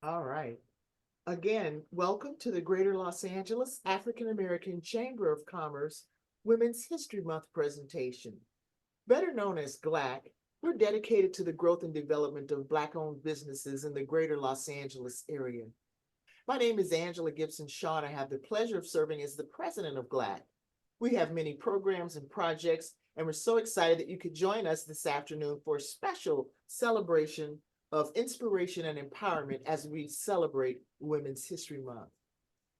All right. Again, welcome to the Greater Los Angeles African American Chamber of Commerce Women's History Month presentation. Better known as GLAAACC, we're dedicated to the growth and development of Black-owned businesses in the Greater Los Angeles area. My name is Angela Gibson Shaw, and I have the pleasure of serving as the president of GLAAACC. We have many programs and projects, and we're so excited that you could join us this afternoon for a special celebration of inspiration and empowerment as we celebrate Women's History Month.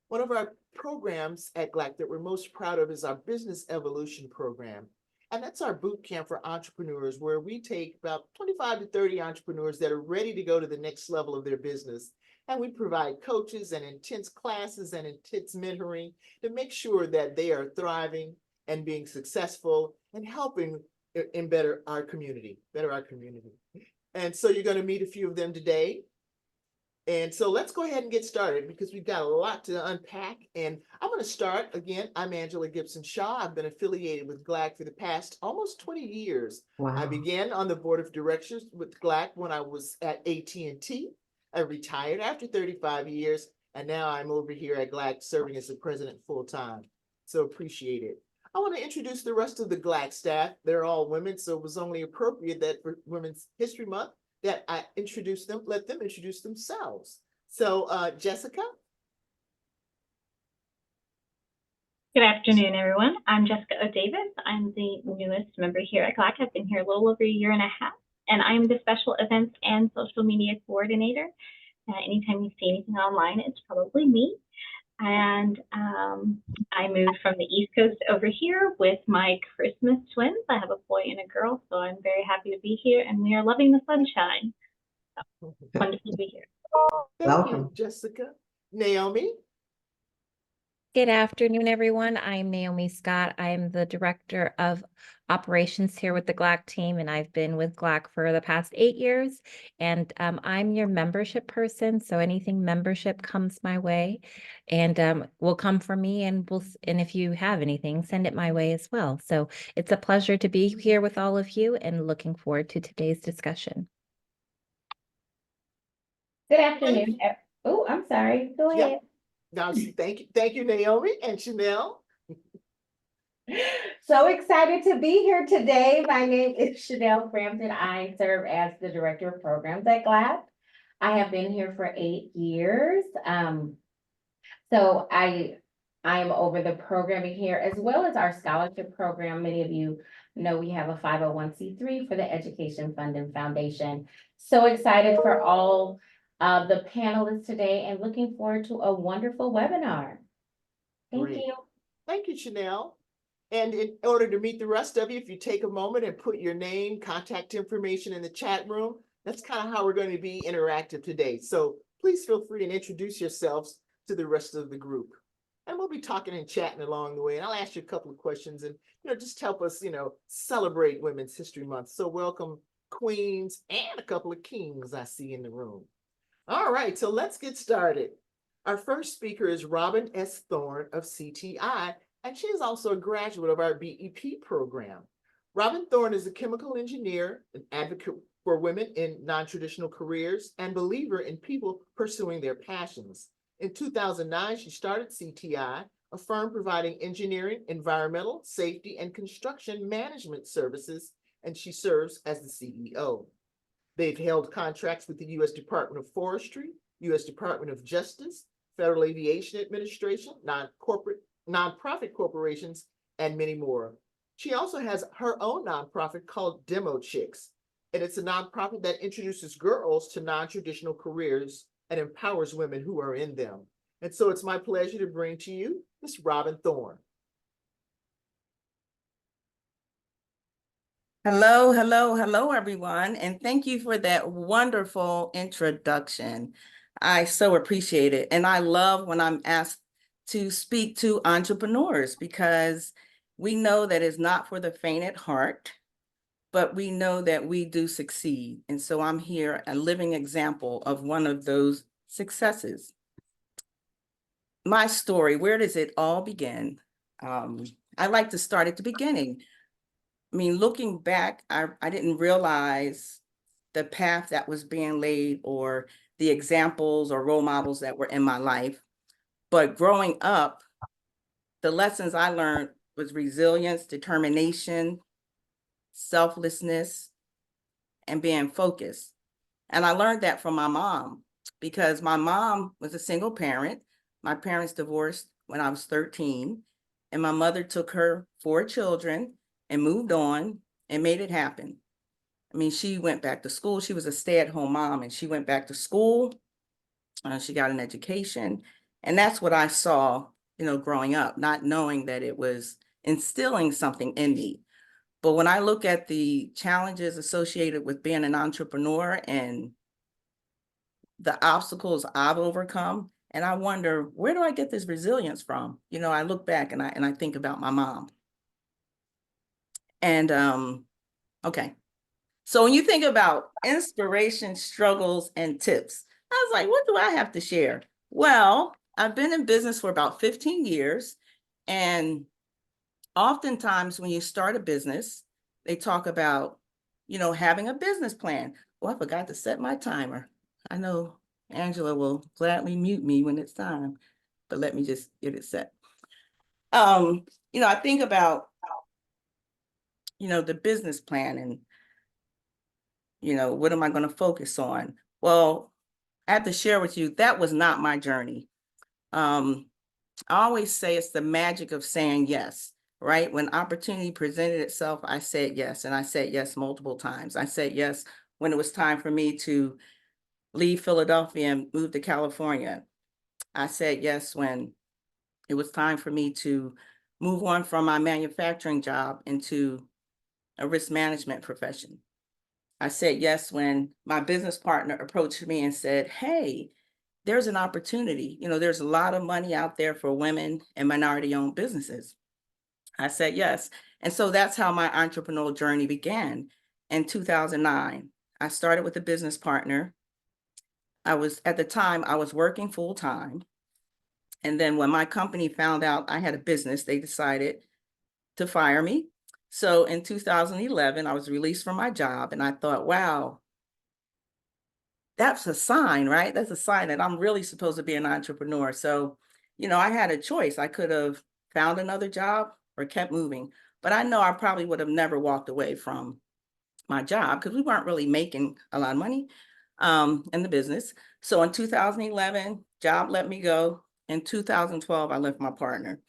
One of our programs at GLAAACC that we're most proud of is our Business Evolution Program. And that's our boot camp for entrepreneurs, where we take about 25 to 30 entrepreneurs that are ready to go to the next level of their business. And we provide coaches and intense classes and intense mentoring to make sure that they are thriving and being successful and helping in better our community. And so you're going to meet a few of them today. And so let's go ahead and get started because we've got a lot to unpack. And I'm going to start again. I'm Angela Gibson Shaw. I've been affiliated with GLAAACC for the past almost 20 years. Wow. I began on the board of directors with GLAAACC when I was at AT&T. I retired after 35 years, and now I'm over here at GLAAACC serving as the president full time. So appreciate it. I want to introduce the rest of the GLAAACC staff. They're all women, so it was only appropriate that for Women's History Month that I introduce them, let them introduce themselves. So Jessica. Good afternoon, everyone. I'm Jessica O'Davis. I'm the newest member here at GLAAACC. I've been here a little over a year and a half, and I'm the special events and social media coordinator. Anytime you see anything online, it's probably me. And I moved from the East Coast over here with my Christmas twins. I have a boy and a girl, so I'm very happy to be here, and we are loving the sunshine. So, wonderful to be here. Thank you, Jessica. Naomi. Good afternoon, everyone. I'm Naomi Scott. I'm the Director of Operations here with the GLAAACC team, and I've been with GLAAACC for the past 8 years. And I'm your membership person, so anything membership comes my way, and will come from me. And if you have anything, send it my way as well. So it's a pleasure to be here with all of you, and looking forward to today's discussion. Good afternoon. Oh, I'm sorry. Go ahead. Yeah. Now, thank you, Naomi and Chanel. So excited to be here today. My name is Chanel Frampton. I serve as the Director of Programs at GLAAACC. I have been here for 8 years. So I am over the programming here as well as our scholarship program. Many of you know we have a 501c3 for the Education Fund and Foundation. So excited for all the panelists today and looking forward to a wonderful webinar. Thank you. Thank you, Chanel. And in order to meet the rest of you, if you take a moment and put your name, contact information in the chat room, that's kind of how we're going to be interactive today. So please feel free to introduce yourselves to the rest of the group. And we'll be talking and chatting along the way. And I'll ask you a couple of questions and, just help us, celebrate Women's History Month. So welcome queens and a couple of kings I see in the room. All right, so let's get started. Our first speaker is Robin S. Thorne of CTI, and she is also a graduate of our BEP program. Robin Thorne is a chemical engineer, an advocate for women in non-traditional careers, and believer in people pursuing their passions. In 2009, she started CTI, a firm providing engineering, environmental, safety, and construction management services, and she serves as the CEO. They've held contracts with the U.S. Department of Forestry, U.S. Department of Justice, Federal Aviation Administration, nonprofit corporations, and many more. She also has her own nonprofit called Demo Chicks, and it's a nonprofit that introduces girls to non-traditional careers and empowers women who are in them. And so it's my pleasure to bring to you Ms. Robin Thorne. Hello, everyone. And thank you for that wonderful introduction. I so appreciate it. And I love when I'm asked to speak to entrepreneurs because we know that it's not for the faint at heart, but we know that we do succeed. And so I'm here, a living example of one of those successes. My story, where does it all begin? I like to start at the beginning. I mean, looking back, I didn't realize the path that was being laid or the examples or role models that were in my life. But growing up, the lessons I learned was resilience, determination, selflessness, and being focused. And I learned that from my mom because my mom was a single parent. My parents divorced when I was 13, and my mother took her 4 children and moved on and made it happen. I mean, she went back to school. She was a stay-at-home mom, and she went back to school. She got an education. And that's what I saw, growing up, not knowing that it was instilling something in me. But when I look at the challenges associated with being an entrepreneur and the obstacles I've overcome, and I wonder, where do I get this resilience from? I look back and I think about my mom. And okay. So when you think about inspiration, struggles, and tips, I was like, what do I have to share? Well, I've been in business for about 15 years. And oftentimes when you start a business, they talk about, having a business plan. Well, I forgot to set my timer. I know Angela will gladly mute me when it's time, but let me just get it set. I think about, the business plan and, what am I going to focus on? Well, I have to share with you, that was not my journey. I always say it's the magic of saying yes, right? When opportunity presented itself, I said yes. And I said yes multiple times. I said yes when it was time for me to leave Philadelphia and move to California. I said yes when it was time for me to move on from my manufacturing job into a risk management profession. I said yes when my business partner approached me and said, hey, there's an opportunity. There's a lot of money out there for women and minority-owned businesses. I said yes. And so that's how my entrepreneurial journey began in 2009. I started with a business partner. At the time, I was working full time. And then when my company found out I had a business, they decided to fire me. So in 2011, I was released from my job and I thought, wow, that's a sign, right? That's a sign that I'm really supposed to be an entrepreneur. So, I had a choice. I could have found another job or kept moving, but I know I probably would have never walked away from my job because we weren't really making a lot of money in the business. So in 2011, job let me go. In 2012, I left my partner.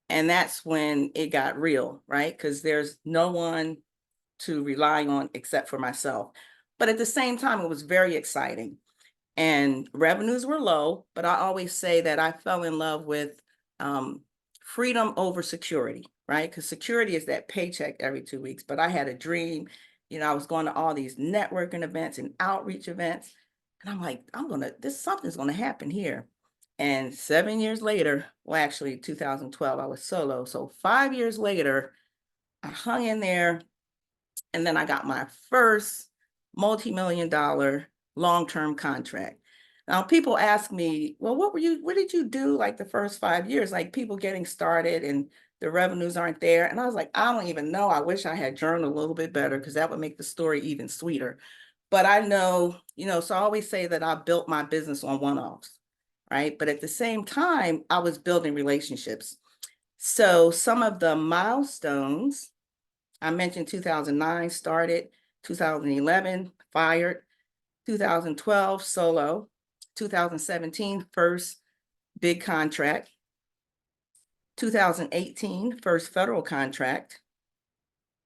And that's when it got real, right? Because there's no one to rely on except for myself. But at the same time, it was very exciting. And revenues were low, but I always say that I fell in love with freedom over security, right? Because security is that paycheck every 2 weeks. But I had a dream. I was going to all these networking events and outreach events. And I'm like, something's going to happen here. And 7 years later, well, actually 2012, I was solo. So 5 years later, I hung in there. And then I got my first multi-million-dollar long-term contract. Now people ask me, well, what did you do like the first 5 years? Like people getting started and the revenues aren't there. And I was like, I don't even know. I wish I had journaled a little bit better because that would make the story even sweeter. But I know, so I always say that I built my business on one-offs, right? But at the same time, I was building relationships. So some of the milestones, I mentioned 2009 started, 2011 fired, 2012 solo, 2017 first big contract, 2018 first federal contract,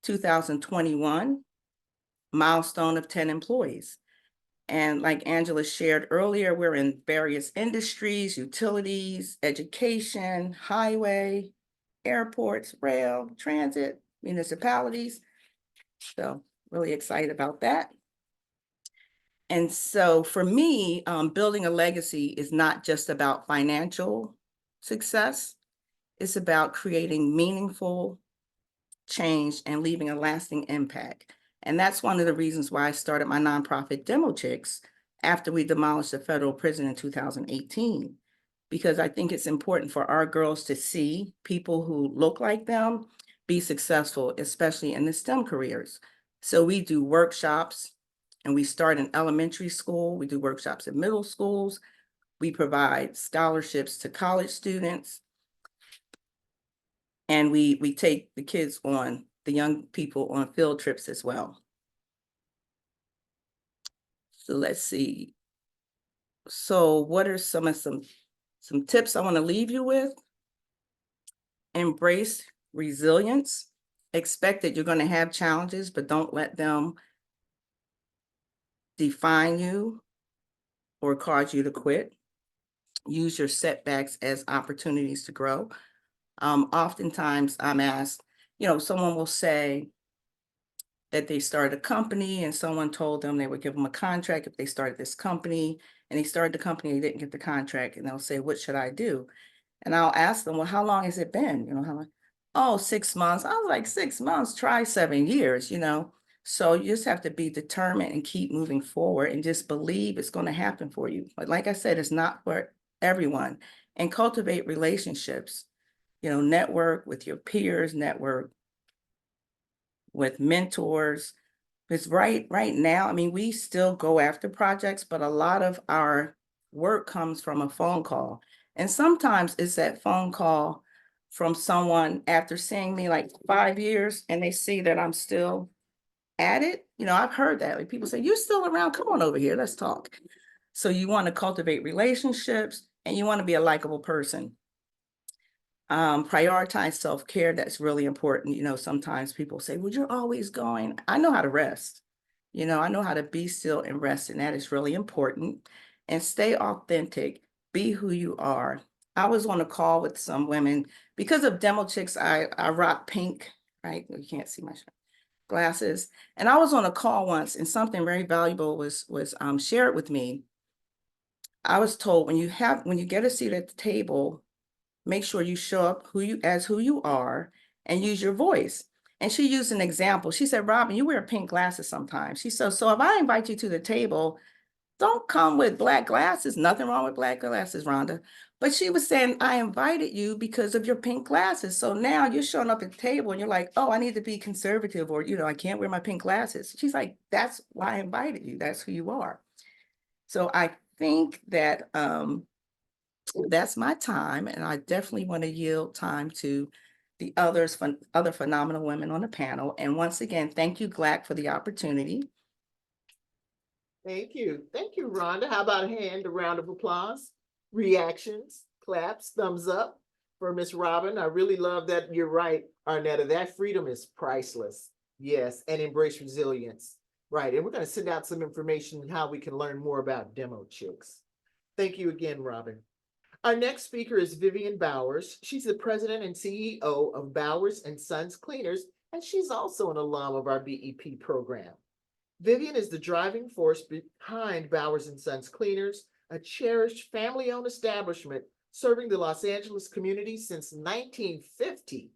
2021 milestone of 10 employees. And like Angela shared earlier, we're in various industries, utilities, education, highway, airports, rail, transit, municipalities. So really excited about that. And so for me, building a legacy is not just about financial success. It's about creating meaningful change and leaving a lasting impact. And that's one of the reasons why I started my nonprofit Demo Chicks after we demolished the federal prison in 2018, because I think it's important for our girls to see people who look like them be successful, especially in the STEM careers. So we do workshops, And we start in elementary school. We do workshops in middle schools. We provide scholarships to college students. And we take the kids on, the young people on field trips as well. So let's see. So what are some tips I want to leave you with? Embrace resilience. Expect that you're going to have challenges, but don't let them define you or cause you to quit. Use your setbacks as opportunities to grow. Oftentimes I'm asked, someone will say that they started a company and someone told them they would give them a contract if they started this company, and they started the company, they didn't get the contract, and they'll say, what should I do? And I'll ask them, well, how long has it been? How long? Oh, 6 months. I was like, 6 months, try 7 years, So you just have to be determined and keep moving forward and just believe it's going to happen for you. But like I said, it's not for everyone. And cultivate relationships, network with your peers, network with mentors. Because right now, we still go after projects, but a lot of our work comes from a phone call. And sometimes it's that phone call from someone after seeing me like 5 years and they see that I'm still at it. I've heard that. Like, people say, you're still around, come on over here, let's talk. So you want to cultivate relationships and you want to be a likable person. Prioritize self-care. That's really important. Sometimes people say, well, you're always going. I know how to rest. I know how to be still and rest, and that is really important. And stay authentic. Be who you are. I was on a call with some women because of Demo Chicks. I rock pink, right? You can't see my glasses. And I was on a call once, and something very valuable was shared with me. I was told when you get a seat at the table, make sure you show up who you are and use your voice. And she used an example. She said, Robin, you wear pink glasses sometimes. She said, so if I invite you to the table, don't come with black glasses. Nothing wrong with black glasses, Rhonda. But she was saying, I invited you because of your pink glasses. So now you're showing up at the table and you're like, oh, I need to be conservative, or, I can't wear my pink glasses. She's like, that's why I invited you. That's who you are. So I think that that's my time, and I definitely want to yield time to the other phenomenal women on the panel. And once again, thank you, GLAAACC, for the opportunity. Thank you. Thank you, Rhonda. How about a round of applause, reactions, claps, thumbs up for Miss Robin. I really love that. You're right, Arnetta. That freedom is priceless. Yes, and embrace resilience. Right, and we're going to send out some information on how we can learn more about Demo Chicks. Thank you again, Robin. Our next speaker is Vivian Bowers. She's the president and CEO of Bowers and Sons Cleaners, and she's also an alum of our BEP program. Vivian is the driving force behind Bowers and Sons Cleaners, a cherished family-owned establishment serving the Los Angeles community since 1950.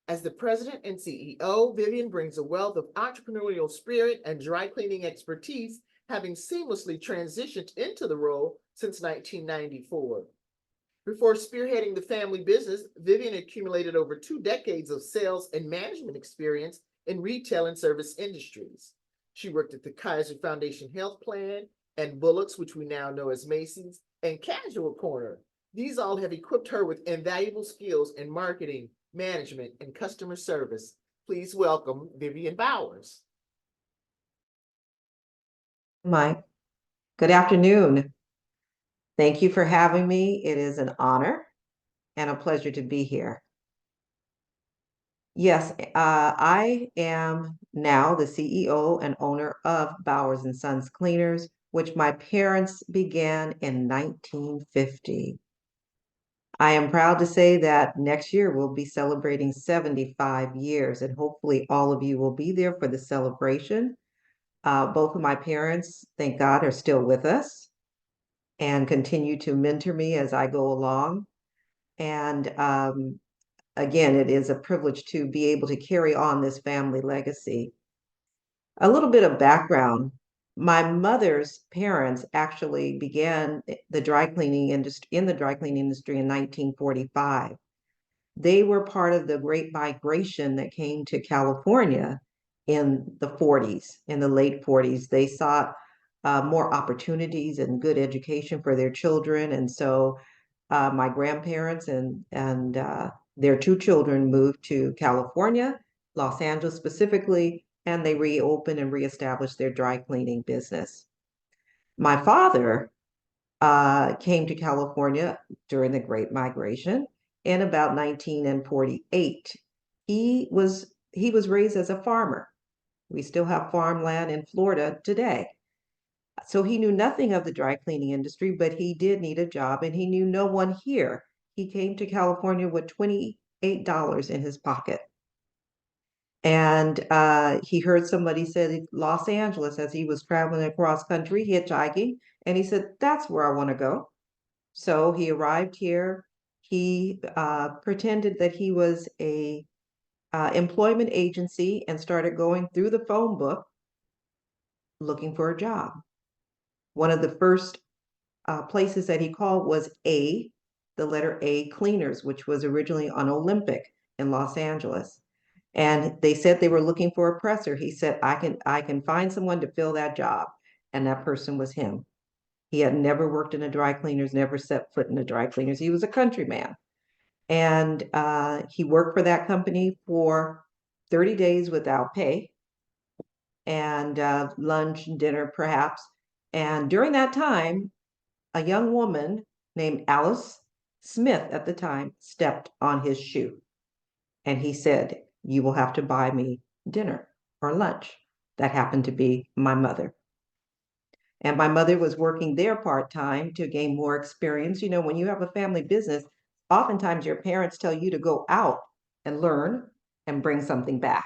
As the president and CEO, Vivian brings a wealth of entrepreneurial spirit and dry cleaning expertise, having seamlessly transitioned into the role since 1994. Before spearheading the family business, Vivian accumulated over 2 decades of sales and management experience in retail and service industries. She worked at the Kaiser Foundation Health Plan and Bullock's, which we now know as Macy's, and Casual Corner. These all have equipped her with invaluable skills in marketing, management, and customer service. Please welcome Vivian Bowers. Mike, good afternoon. Thank you for having me. It is an honor and a pleasure to be here. Yes, I am now the CEO and owner of Bowers and Sons Cleaners, which my parents began in 1950. I am proud to say that next year we'll be celebrating 75 years, and hopefully all of you will be there for the celebration. Both of my parents, thank God, are still with us and continue to mentor me as I go along. And again, it is a privilege to be able to carry on this family legacy. A little bit of background. My mother's parents actually began the dry cleaning industry in 1945. They were part of the great migration that came to California in the 40s, in the late 40s. They sought more opportunities and good education for their children. And so my grandparents and their two children moved to California, Los Angeles specifically, and they reopened and reestablished their dry cleaning business. My father came to California during the Great Migration in about 1948. He was raised as a farmer. We still have farmland in Florida today. So he knew nothing of the dry cleaning industry, but he did need a job and he knew no one here. He came to California with $28 in his pocket. And he heard somebody said Los Angeles as he was traveling across country, hitchhiking, and he said, that's where I want to go. So he arrived here. He pretended that he was a employment agency and started going through the phone book looking for a job. One of the first places that he called was the letter A, Cleaners, which was originally on Olympic in Los Angeles. And they said they were looking for a presser. He said, I can find someone to fill that job. And that person was him. He had never worked in a dry cleaners, never set foot in a dry cleaners. He was a countryman. And he worked for that company for 30 days without pay and lunch and dinner perhaps. And during that time, a young woman named Alice Smith at the time stepped on his shoe. And he said, you will have to buy me dinner or lunch. That happened to be my mother. And my mother was working there part-time to gain more experience. You know, when you have a family business, oftentimes your parents tell you to go out and learn and bring something back.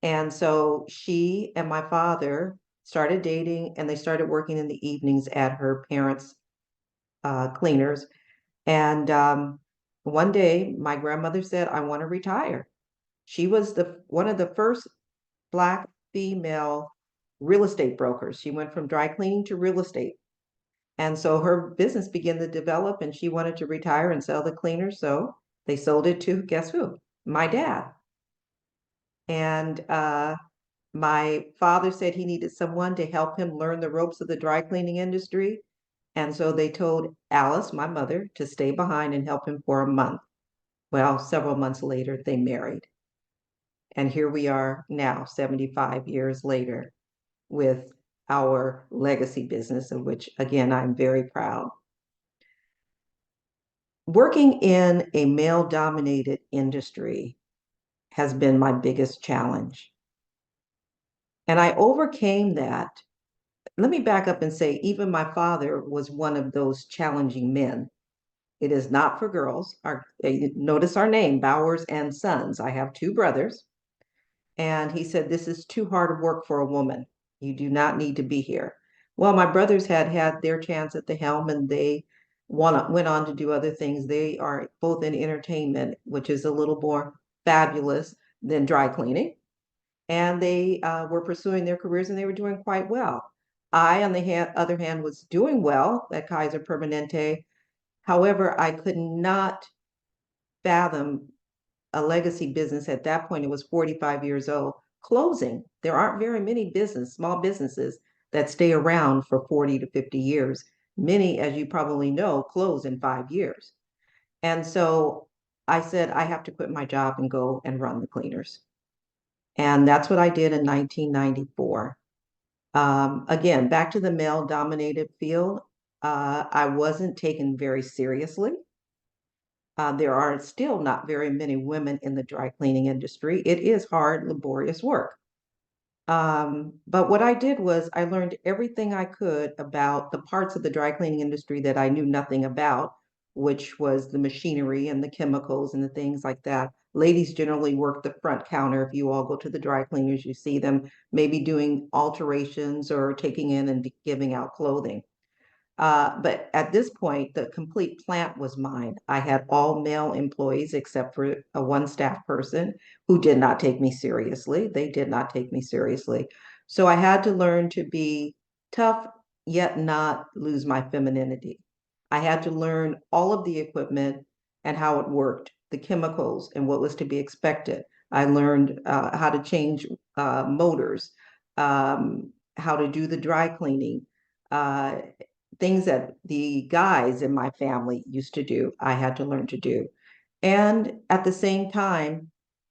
And so she and my father started dating and they started working in the evenings at her parents' cleaners. And one day my grandmother said, I want to retire. She was one of the first Black female real estate brokers. She went from dry cleaning to real estate. And so her business began to develop and she wanted to retire and sell the cleaners. So they sold it to, guess who? My dad. And my father said he needed someone to help him learn the ropes of the dry cleaning industry. And so they told Alice, my mother, to stay behind and help him for a month. Well, several months later, they married. And here we are now, 75 years later, with our legacy business, of which, again, I'm very proud. Working in a male-dominated industry has been my biggest challenge. And I overcame that. Let me back up and say, even my father was one of those challenging men. It is not for girls. Notice our name, Bowers and Sons. I have two brothers. And he said, this is too hard of work for a woman. You do not need to be here. Well, my brothers had their chance at the helm and they went on to do other things. They are both in entertainment, which is a little more fabulous than dry cleaning. And they were pursuing their careers and they were doing quite well. I, on the other hand, was doing well at Kaiser Permanente. However, I could not fathom a legacy business at that point. It was 45 years old, closing. There aren't very many small businesses that stay around for 40 to 50 years. Many, as you probably know, close in 5 years. And so I said, I have to quit my job and go and run the cleaners. And that's what I did in 1994. Again, back to the male-dominated field, I wasn't taken very seriously. There are still not very many women in the dry cleaning industry. It is hard, laborious work. But what I did was I learned everything I could about the parts of the dry cleaning industry that I knew nothing about, which was the machinery and the chemicals and the things like that. Ladies generally work the front counter. If you all go to the dry cleaners, you see them maybe doing alterations or taking in and giving out clothing. But at this point, the complete plant was mine. I had all male employees except for one staff person who did not take me seriously. They did not take me seriously. So I had to learn to be tough, yet not lose my femininity. I had to learn all of the equipment and how it worked, the chemicals and what was to be expected. I learned how to change motors, how to do the dry cleaning, things that the guys in my family used to do, I had to learn to do. And at the same time,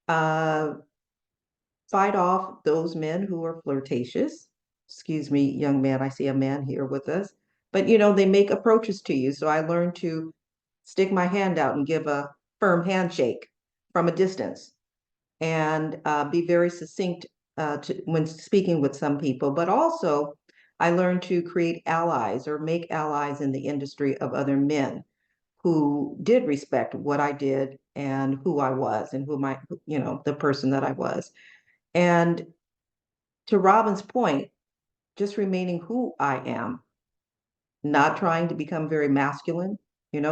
fight off those men who are flirtatious. Excuse me, young man, I see a man here with us. But they make approaches to you. So I learned to stick my hand out and give a firm handshake from a distance and be very succinct when speaking with some people. But also, I learned to create allies or make allies in the industry of other men who did respect what I did and who I was and the person that I was. And to Robin's point, just remaining who I am, not trying to become very masculine.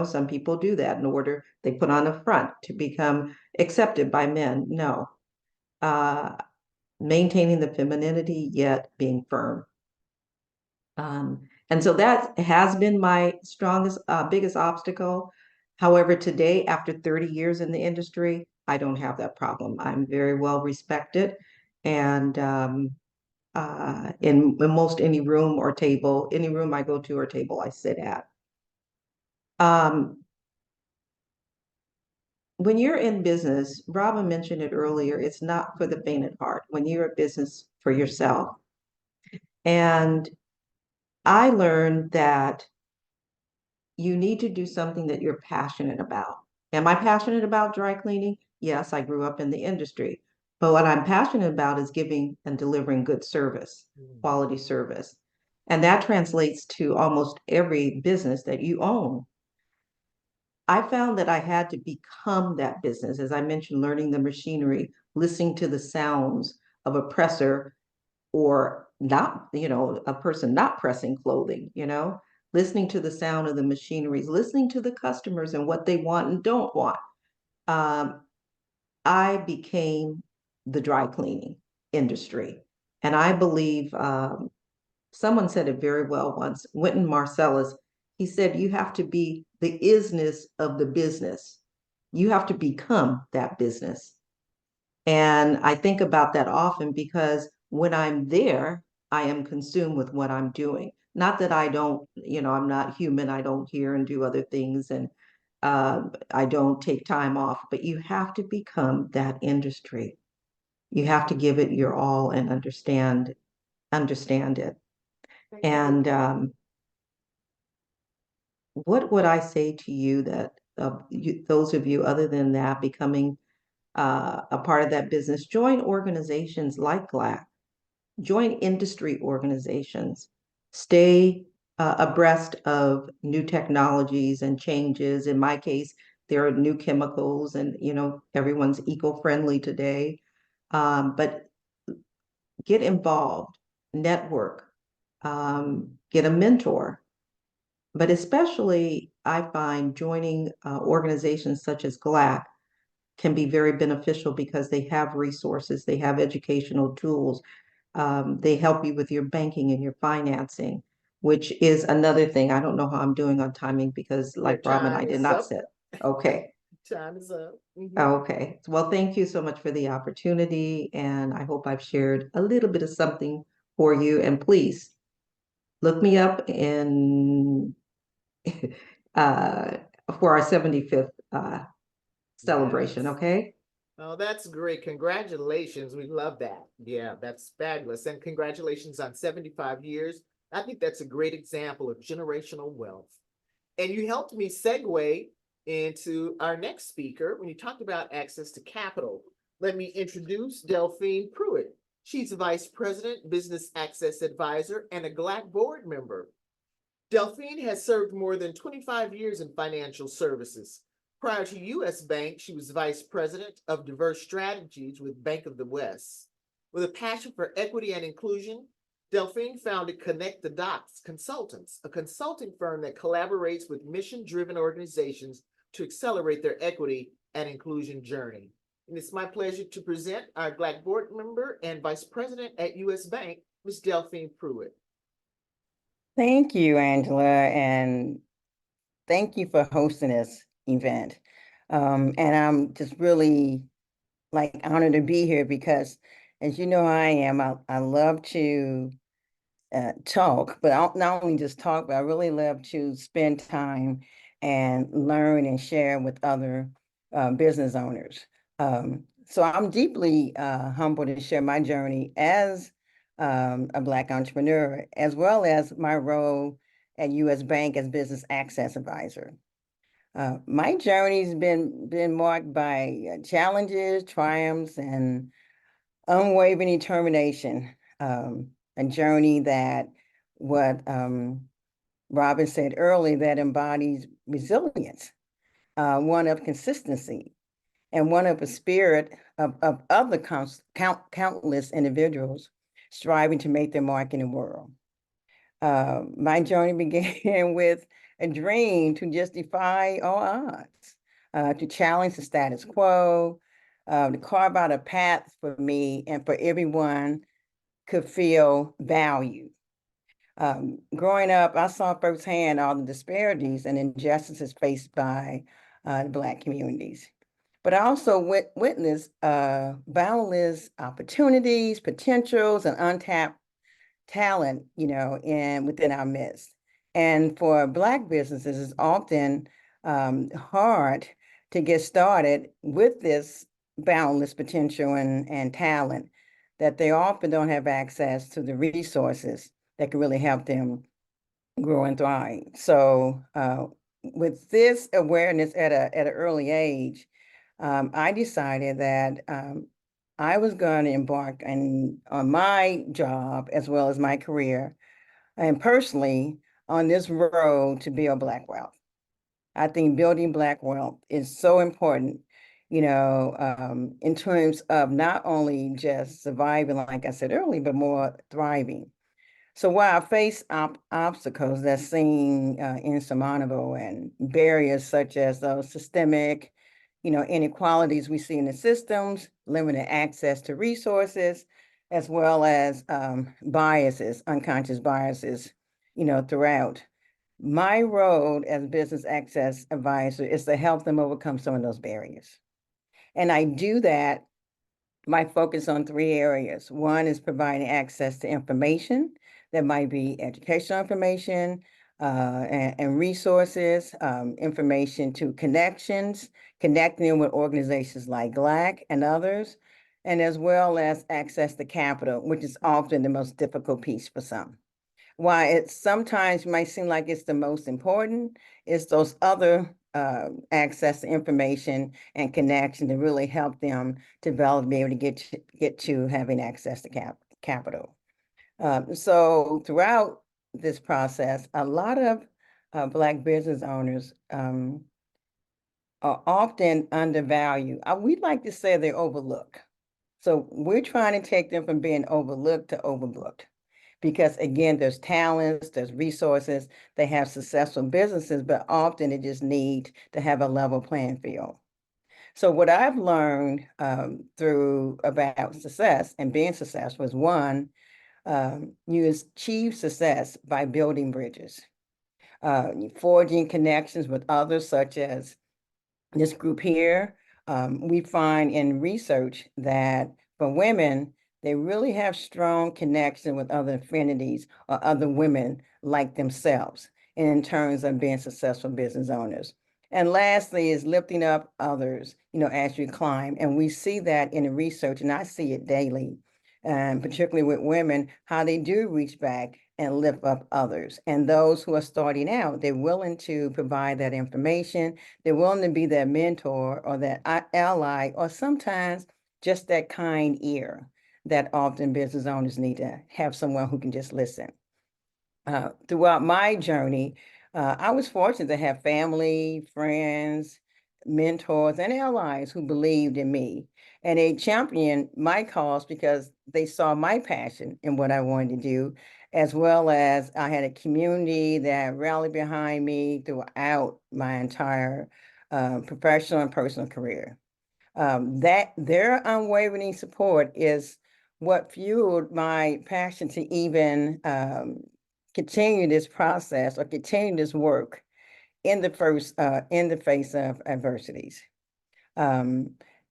Some people do that in order, they put on a front to become accepted by men. No. Maintaining the femininity, yet being firm. And so that has been my strongest, biggest obstacle. However, today, after 30 years in the industry, I don't have that problem. I'm very well respected. And in most any room or table, any room I go to or table I sit at. When you're in business, Robin mentioned it earlier, it's not for the faint of heart. When you're in business for yourself. And I learned that you need to do something that you're passionate about. Am I passionate about dry cleaning? Yes, I grew up in the industry. But what I'm passionate about is giving and delivering good service, quality service. And that translates to almost every business that you own. I found that I had to become that business. As I mentioned, learning the machinery, listening to the sounds of a presser or not, a person not pressing clothing, listening to the sound of the machineries, listening to the customers and what they want and don't want. I became the dry cleaning industry. And I believe someone said it very well once, Wynton Marsalis, he said, you have to be the isness of the business. You have to become that business. And I think about that often because when I'm there, I am consumed with what I'm doing. Not that I don't, I'm not human. I don't hear and do other things and I don't take time off, but you have to become that industry. You have to give it your all and understand it. And what would I say to you that those of you, other than that, becoming a part of that business, join organizations like GLAAACC, join industry organizations, stay abreast of new technologies and changes. In my case, there are new chemicals and, everyone's eco-friendly today. But get involved, network, get a mentor. But especially, I find joining organizations such as GLAAACC can be very beneficial because they have resources, they have educational tools, they help you with your banking and your financing, which is another thing. I don't know how I'm doing on timing because like Robin, I did not sit. Okay. Time is up. Okay. Well, thank you so much for the opportunity. And I hope I've shared a little bit of something for you. And please look me up in for our 75th celebration. Yes. Okay. Oh, that's great. Congratulations. We love that. Yeah, that's fabulous. And congratulations on 75 years. I think that's a great example of generational wealth. And you helped me segue into our next speaker when you talked about access to capital. Let me introduce Delphine Pruitt. She's Vice President, Business Access Advisor, and a GLAAACC board member. Delphine has served more than 25 years in financial services. Prior to US Bank, she was Vice President of Diverse Strategies with Bank of the West. With a passion for equity and inclusion, Delphine founded Connect the Dots Consultants, a consulting firm that collaborates with mission-driven organizations to accelerate their equity and inclusion journey. And it's my pleasure to present our GLAAACC board member and Vice President at US Bank, Ms. Delphine Pruitt. Thank you, Angela, and thank you for hosting this event. And I'm just really like honored to be here because, as you know, I am. I love to talk, but not only just talk, but I really love to spend time and learn and share with other business owners. So I'm deeply humbled to share my journey as a Black entrepreneur, as well as my role at U.S. Bank as business access advisor. My journey's been marked by challenges, triumphs, and unwavering determination. A journey that what Robin said earlier that embodies resilience, one of consistency, and one of a spirit of other countless individuals striving to make their mark in the world. My journey began with a dream to just defy all odds, to challenge the status quo, to carve out a path for me and for everyone could feel valued. Growing up, I saw firsthand all the disparities and injustices faced by the Black communities. But I also witnessed boundless opportunities, potentials, and untapped talent, within our midst. And for Black businesses, it's often hard to get started with this boundless potential and talent that they often don't have access to the resources that can really help them grow and thrive. So with this awareness at an early age, I decided that I was going to embark on my job as well as my career and personally on this road to build Black wealth. I think building Black wealth is so important, in terms of not only just surviving, like I said earlier, but more thriving. So while I face obstacles that seem insurmountable and barriers such as those systemic, inequalities we see in the systems, limited access to resources, as well as biases, unconscious biases, throughout. My role as business access advisor is to help them overcome some of those barriers. And I do that by focus on three areas. One is providing access to information that might be educational information and resources, information to connections, connecting them with organizations like GLAAACC and others, and as well as access to capital, which is often the most difficult piece for some. While it sometimes might seem like it's the most important, it's those other access to information and connection to really help them develop, be able to get to having access to capital. So throughout this process, a lot of Black business owners are often undervalued. We'd like to say they're overlooked. So we're trying to take them from being overlooked to overlooked. Because again, there's talents, there's resources, they have successful businesses, but often they just need to have a level playing field. So what I've learned through about success and being successful is one, you achieve success by building bridges, forging connections with others, such as this group here. We find in research that for women, they really have strong connection with other affinities or other women like themselves in terms of being successful business owners. And lastly is lifting up others, as you climb. And we see that in the research, and I see it daily, particularly with women, how they do reach back and lift up others. And those who are starting out, they're willing to provide that information. They're willing to be that mentor or that ally, or sometimes just that kind ear that often business owners need to have someone who can just listen. Throughout my journey, I was fortunate to have family, friends, mentors, and allies who believed in me. And they championed my cause because they saw my passion in what I wanted to do, as well as I had a community that rallied behind me throughout my entire professional and personal career. That their unwavering support is what fueled my passion to even continue this process or continue this work in the face of adversities.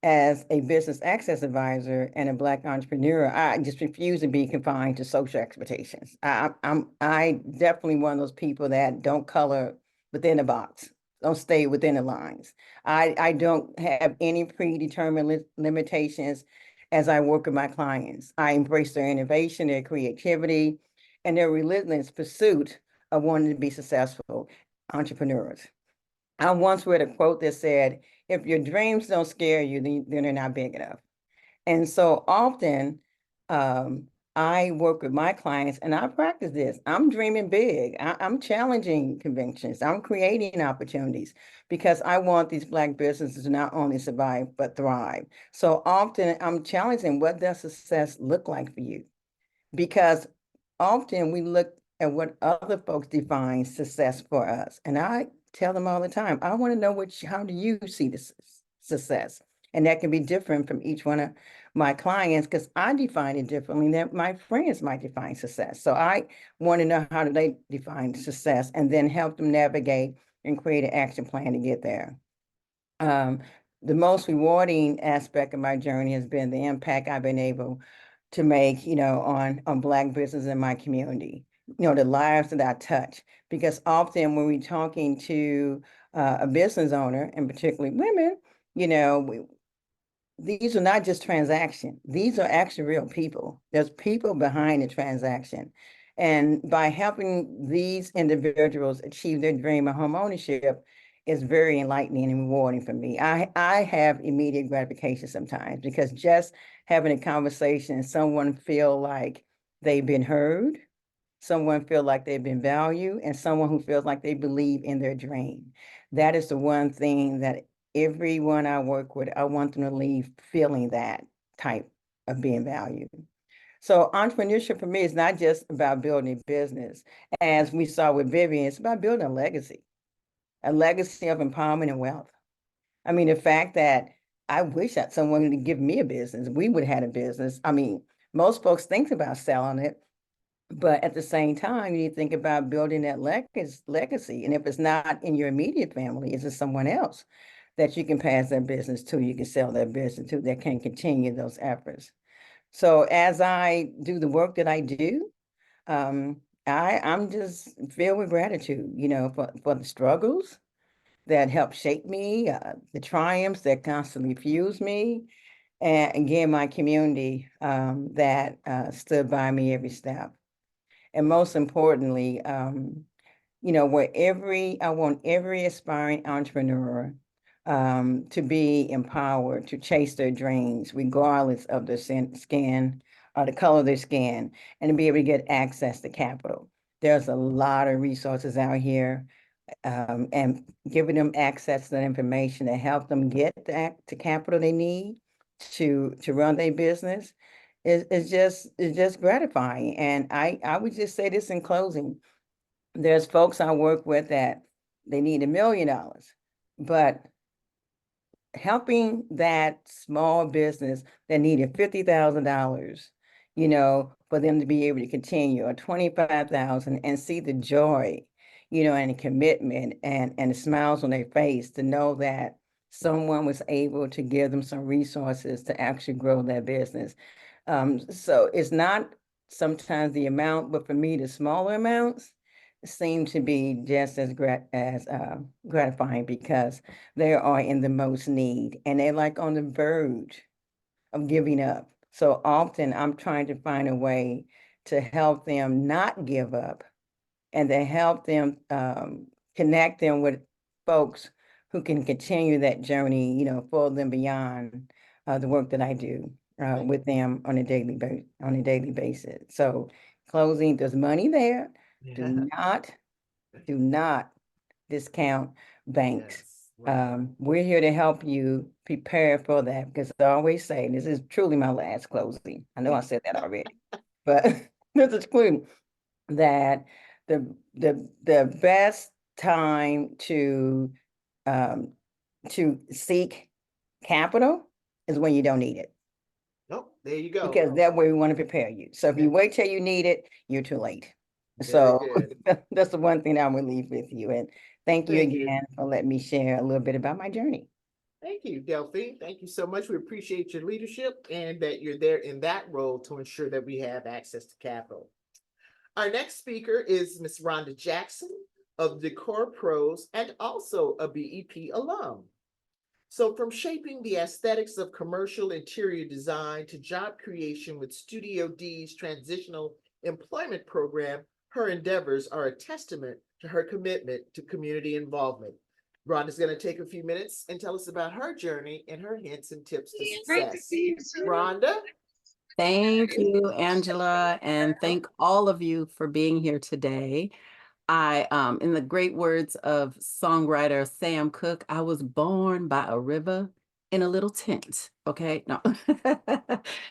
as a business access advisor and a Black entrepreneur, I just refuse to be confined to social expectations. I definitely one of those people that don't color within a box, don't stay within the lines. I don't have any predetermined limitations as I work with my clients. I embrace their innovation, their creativity, and their relentless pursuit of wanting to be successful entrepreneurs. I once read a quote that said, if your dreams don't scare you, then they're not big enough. And so often, I work with my clients and I practice this. I'm dreaming big. I'm challenging conventions. I'm creating opportunities because I want these Black businesses to not only survive, but thrive. So often I'm challenging, what does success look like for you? Because often we look at what other folks define success for us. And I tell them all the time, I want to know how do you see this success? And that can be different from each one of my clients because I define it differently than my friends might define success. So I want to know how do they define success and then help them navigate and create an action plan to get there. The most rewarding aspect of my journey has been the impact I've been able to make, on Black business in my community, the lives that I touch. Because often when we're talking to a business owner, and particularly women, these are not just transactions. These are actually real people. There's people behind the transaction. And by helping these individuals achieve their dream of home ownership is very enlightening and rewarding for me. I have immediate gratification sometimes because just having a conversation and someone feel like they've been heard, someone feel like they've been valued, and someone who feels like they believe in their dream. That is the one thing that everyone I work with, I want them to leave feeling that type of being valued. So entrepreneurship for me is not just about building a business. As we saw with Vivian, it's about building a legacy of empowerment and wealth. I mean, the fact that I wish that someone would give me a business, we would have had a business. I mean, most folks think about selling it, but at the same time, you think about building that legacy. And if it's not in your immediate family, is it someone else that you can pass that business to, you can sell that business to, that can continue those efforts. So as I do the work that I do, I'm just filled with gratitude, for the struggles that help shape me, the triumphs that constantly fuse me, and again, my community that stood by me every step. And most importantly, I want every aspiring entrepreneur to be empowered to chase their dreams, regardless of their skin or the color of their skin, and to be able to get access to capital. There's a lot of resources out here, and giving them access to that information to help them get the capital they need to run their business is just gratifying. And I would just say this in closing. There's folks I work with that they need $1 million, but helping that small business that needed $50,000, for them to be able to continue, or 25,000, and see the joy, and the commitment and the smiles on their face to know that someone was able to give them some resources to actually grow their business. So it's not sometimes the amount, but for me, the smaller amounts seem to be just as gratifying because they are in the most need and they're like on the verge of giving up. So often I'm trying to find a way to help them not give up and to help them connect them with folks who can continue that journey, for them beyond the work that I do with them on a daily basis. So closing, there's money there. Do not discount banks. Yes. We're here to help you prepare for that because I always say, this is truly my last closing. I know I said that already, but this is clear that the best time to seek capital is when you don't need it. Oh, there you go. Because that way we want to prepare you. So if you wait till you need it, you're too late. So that's the one thing I would leave with you. And thank you again for letting me share a little bit about my journey. Thank you, Delphine. Thank you so much. We appreciate your leadership and that you're there in that role to ensure that we have access to capital. Our next speaker is Ms. Rhonda Jackson of Decor Pros and also a BEP alum. So from shaping the aesthetics of commercial interior design to job creation with Studio D's transitional employment program, her endeavors are a testament to her commitment to community involvement. Rhonda's going to take a few minutes and tell us about her journey and her hints and tips to success. Rhonda? Thank you, Angela, and thank all of you for being here today. In the great words of songwriter Sam Cooke, I was born by a river in a little tent. Okay, no.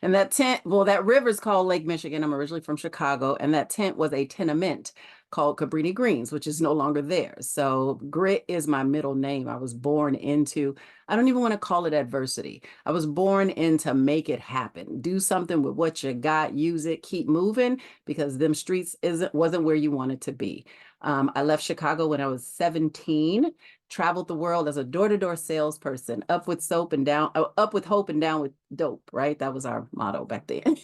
And that tent, well, that river's called Lake Michigan. I'm originally from Chicago, and that tent was a tenement called Cabrini Greens, which is no longer there. So grit is my middle name. I was born into, I don't even want to call it adversity. I was born into make it happen. Do something with what you got, use it, keep moving, because them streets wasn't where you wanted to be. I left Chicago when I was 17, traveled the world as a door-to-door salesperson, up with soap and down, up with hope and down with dope, right? That was our motto back then.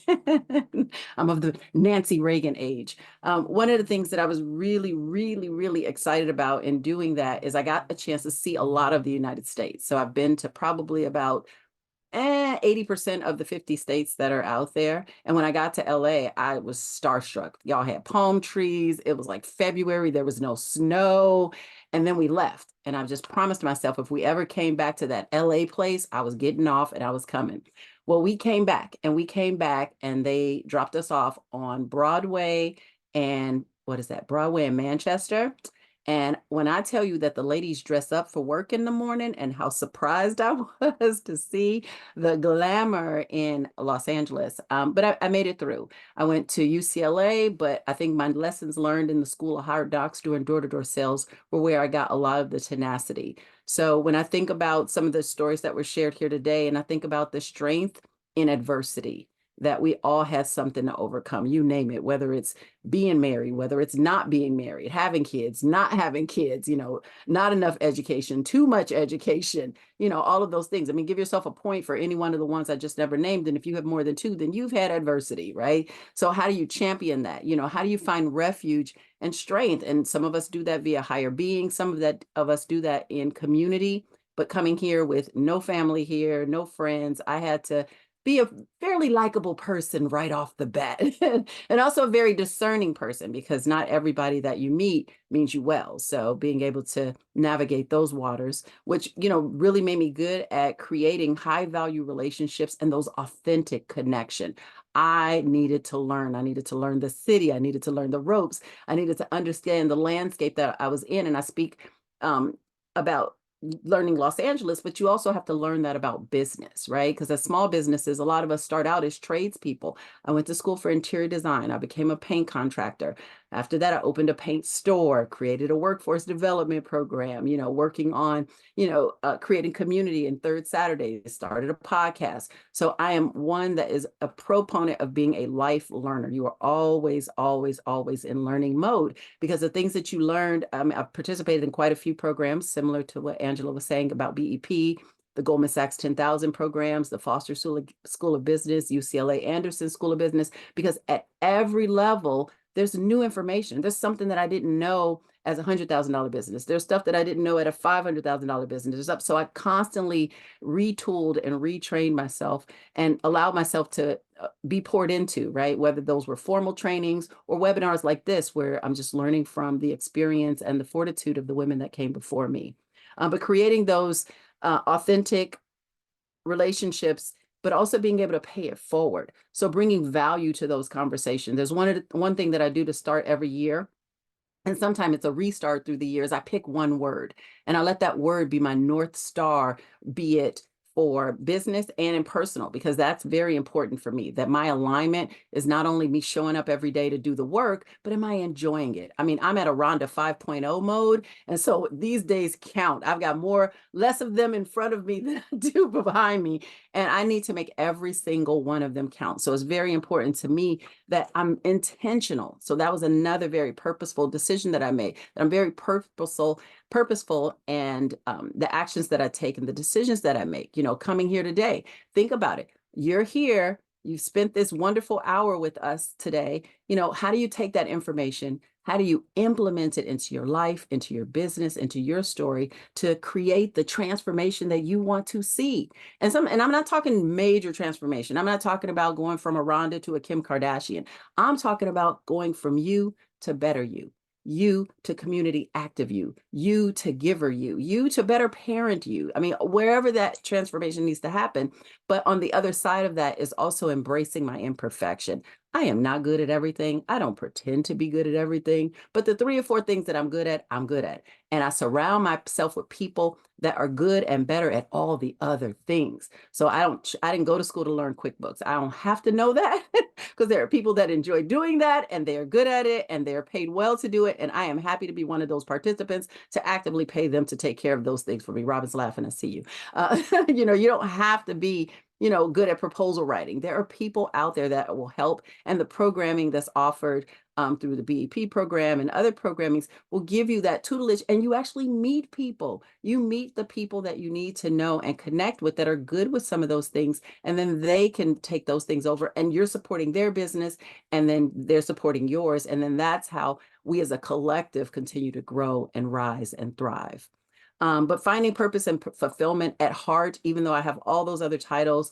I'm of the Nancy Reagan age. One of the things that I was really, really, really excited about in doing that is I got a chance to see a lot of the United States. So I've been to probably about 80% of the 50 states that are out there. And when I got to LA, I was starstruck. Y'all had palm trees. It was like February. There was no snow. And then we left. And I just promised myself if we ever came back to that LA place, I was getting off and I was coming. Well, we came back and they dropped us off on Broadway and what is that? Broadway in Manchester. And when I tell you that the ladies dress up for work in the morning and how surprised I was to see the glamour in Los Angeles. But I made it through. I went to UCLA, but I think my lessons learned in the School of Hard Knocks doing door-to-door sales were where I got a lot of the tenacity. So when I think about some of the stories that were shared here today, and I think about the strength in adversity, that we all have something to overcome, you name it, whether it's being married, whether it's not being married, having kids, not having kids, not enough education, too much education, all of those things. I mean, give yourself a point for any one of the ones I just never named. And if you have more than two, then you've had adversity, right? So how do you champion that? How do you find refuge and strength? And some of us do that via higher being. Some of us do that in community, but coming here with no family here, no friends, I had to be a fairly likable person right off the bat and also a very discerning person because not everybody that you meet means you well. So being able to navigate those waters, which, really made me good at creating high value relationships and those authentic connection. I needed to learn the city. I needed to learn the ropes. I needed to understand the landscape that I was in. And I speak about learning Los Angeles, but you also have to learn that about business, right? Because as small businesses, a lot of us start out as tradespeople. I went to school for interior design. I became a paint contractor. After that, I opened a paint store, created a workforce development program, working on, creating community in Third Saturday, started a podcast. So I am one that is a proponent of being a life learner. You are always, always, always in learning mode because the things that you learned, I've participated in quite a few programs similar to what Angela was saying about BEP, the Goldman Sachs 10,000 programs, the Foster School of Business, UCLA Anderson School of Business, because at every level, there's new information. There's something that I didn't know as a $100,000 business. There's stuff that I didn't know at a $500,000 business. So I constantly retooled and retrained myself and allowed myself to be poured into, right? Whether those were formal trainings or webinars like this, where I'm just learning from the experience and the fortitude of the women that came before me. But creating those authentic relationships, but also being able to pay it forward. So bringing value to those conversations. There's one thing that I do to start every year. And sometimes it's a restart through the years. I pick one word and I let that word be my North Star, be it for business and in personal, because that's very important for me, that my alignment is not only me showing up every day to do the work, but am I enjoying it? I mean, I'm at a Rhonda 5.0 mode. And so these days count. I've got less of them in front of me than I do behind me. And I need to make every single one of them count. So it's very important to me that I'm intentional. So that was another very purposeful decision that I made, that I'm very purposeful purposeful and the actions that I take and the decisions that I make, coming here today. Think about it. You're here. You've spent this wonderful hour with us today. How do you take that information? How do you implement it into your life, into your business, into your story to create the transformation that you want to see? And I'm not talking major transformation. I'm not talking about going from a Rhonda to a Kim Kardashian. I'm talking about going from you to better you to community active you to giver you to better parent you. I mean, wherever that transformation needs to happen. But on the other side of that is also embracing my imperfection. I am not good at everything. I don't pretend to be good at everything, but the 3 or 4 things that I'm good at, I'm good at. And I surround myself with people that are good and better at all the other things. So I didn't go to school to learn QuickBooks. I don't have to know that because there are people that enjoy doing that and they're good at it and they're paid well to do it. And I am happy to be one of those participants to actively pay them to take care of those things for me. Robin's laughing, I see you. You don't have to be good at proposal writing. There are people out there that will help, and the programming that's offered through the BEP program and other programmings will give you that tutelage, and you actually meet people. You meet the people that you need to know and connect with that are good with some of those things, and then they can take those things over, and you're supporting their business, and then they're supporting yours, and then that's how we as a collective continue to grow and rise and thrive. But finding purpose and fulfillment at heart, even though I have all those other titles,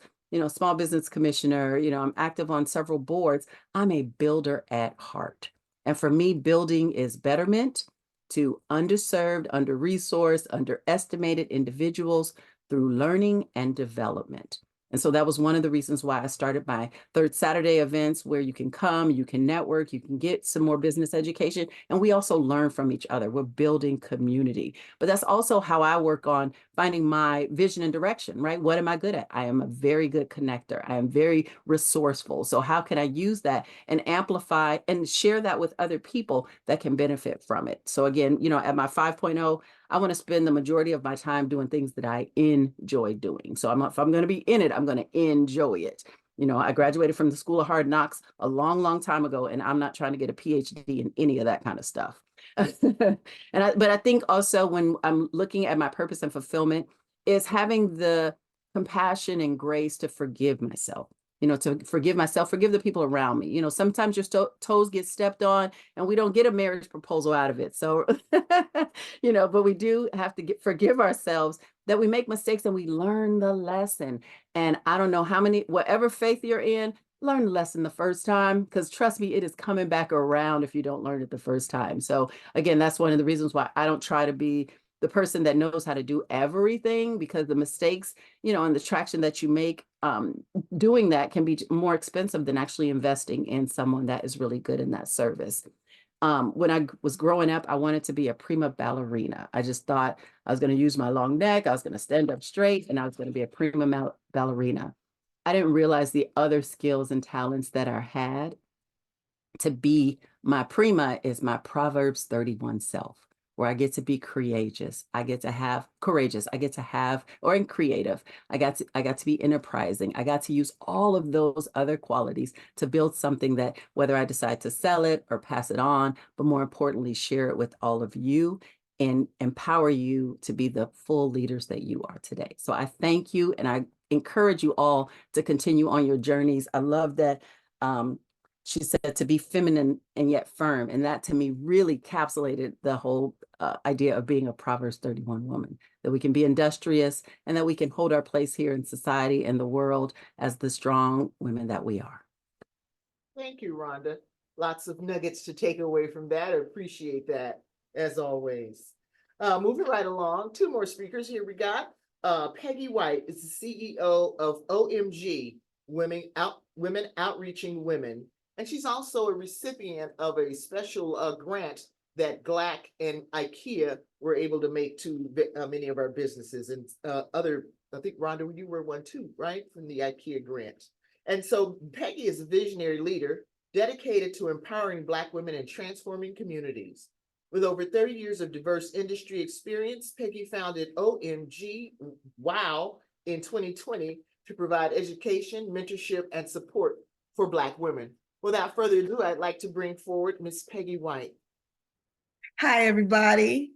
small business commissioner, I'm active on several boards, I'm a builder at heart. And for me, building is betterment to underserved, under-resourced, underestimated individuals through learning and development. And so that was one of the reasons why I started my Third Saturday events, where you can come, you can network, you can get some more business education, and we also learn from each other. We're building community. But that's also how I work on finding my vision and direction, right? What am I good at? I am a very good connector. I am very resourceful. So how can I use that and amplify and share that with other people that can benefit from it? So again, at my 5.0, I want to spend the majority of my time doing things that I enjoy doing. So if I'm going to be in it, I'm going to enjoy it. I graduated from the School of Hard Knocks a long, long time ago, and I'm not trying to get a PhD in any of that kind of stuff. But I think also when I'm looking at my purpose and fulfillment is having the compassion and grace to forgive myself. To forgive myself, forgive the people around me. Sometimes your toes get stepped on and we don't get a marriage proposal out of it. So, but we do have to forgive ourselves that we make mistakes and we learn the lesson. And I don't know whatever faith you're in, learn the lesson the first time, because trust me, it is coming back around if you don't learn it the first time. So again, that's one of the reasons why I don't try to be the person that knows how to do everything, because the mistakes, and the traction that you make doing that can be more expensive than actually investing in someone that is really good in that service. When I was growing up, I wanted to be a prima ballerina. I just thought I was going to use my long neck, I was going to stand up straight, and I was going to be a prima ballerina. I didn't realize the other skills and talents that I had to be my prima is my Proverbs 31 self, where I get to be courageous. I get to have courageous. I get to have, or in creative. I got to be enterprising. I got to use all of those other qualities to build something that, whether I decide to sell it or pass it on, but more importantly, share it with all of you and empower you to be the full leaders that you are today. So I thank you, and I encourage you all to continue on your journeys. I love that she said to be feminine and yet firm. And that to me really encapsulated the whole idea of being a Proverbs 31 woman, that we can be industrious and that we can hold our place here in society and the world as the strong women that we are. Thank you, Rhonda. Lots of nuggets to take away from that. I appreciate that, as always. Moving right along, 2 more speakers here we got. Peggy White is the CEO of OMG, Women Outreaching Women. And she's also a recipient of a special grant that GLAAACC and IKEA were able to make to many of our businesses, and I think Rhonda, you were one too, right? From the IKEA grant. And so Peggy is a visionary leader dedicated to empowering Black women and transforming communities. With over 30 years of diverse industry experience, Peggy founded OMG Wow in 2020 to provide education, mentorship, and support for Black women. Without further ado, I'd like to bring forward Miss Peggy White. Hi, everybody.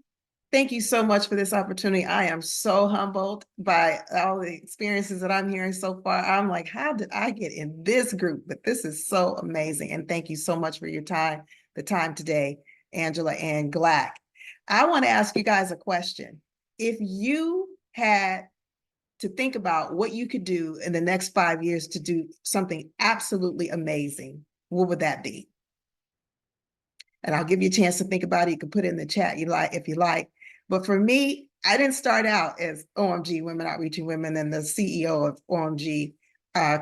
Thank you so much for this opportunity. I am so humbled by all the experiences that I'm hearing so far. I'm like, how did I get in this group? But this is so amazing. And thank you so much for your time, the time today, Angela and GLAAACC. I want to ask you guys a question. If you had to think about what you could do in the next 5 years to do something absolutely amazing, what would that be? And I'll give you a chance to think about it. You can put it in the chat if you like. But for me, I didn't start out as OMG Women Outreaching Women and the CEO of OMG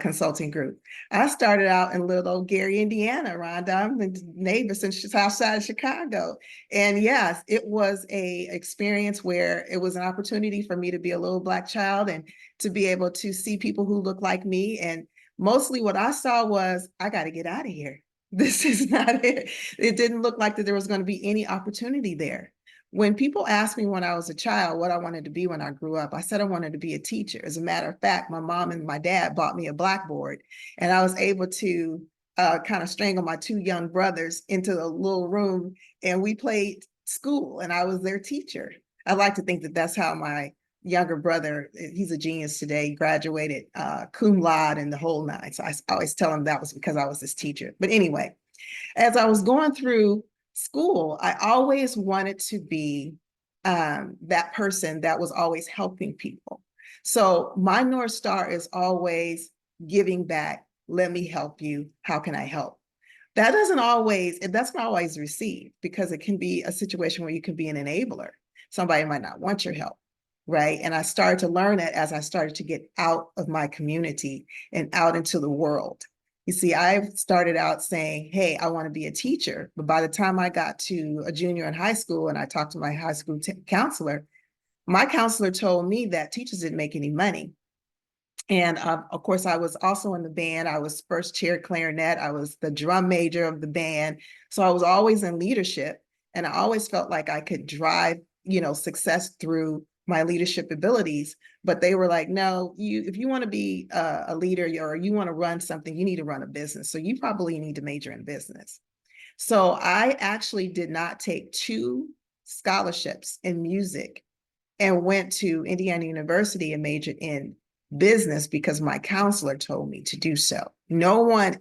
Consulting Group. I started out in little old Gary, Indiana, Rhonda. I'm the neighbor since outside of Chicago. And yes, it was a experience where it was an opportunity for me to be a little Black child and to be able to see people who look like me. And mostly what I saw was, I got to get out of here. This is not it. It didn't look like that there was going to be any opportunity there. When people asked me when I was a child what I wanted to be when I grew up, I said I wanted to be a teacher. As a matter of fact, my mom and my dad bought me a blackboard, and I was able to kind of strangle my two young brothers into a little room, and we played school, and I was their teacher. I like to think that that's how my younger brother, he's a genius today, graduated cum laude and the whole nine. So I always tell him that was because I was his teacher. But anyway, as I was going through school, I always wanted to be that person that was always helping people. So my North Star is always giving back. Let me help you. How can I help? That's not always received, because it can be a situation where you can be an enabler. Somebody might not want your help, right? And I started to learn that as I started to get out of my community and out into the world. You see, I started out saying, hey, I want to be a teacher. But by the time I got to a junior in high school and I talked to my high school counselor, my counselor told me that teachers didn't make any money. And of course, I was also in the band. I was first chair clarinet. I was the drum major of the band. So I was always in leadership. And I always felt like I could drive, success through my leadership abilities. But they were like, no, if you want to be a leader or you want to run something, you need to run a business. So you probably need to major in business. So I actually did not take 2 scholarships in music and went to Indiana University and majored in business because my counselor told me to do so. No one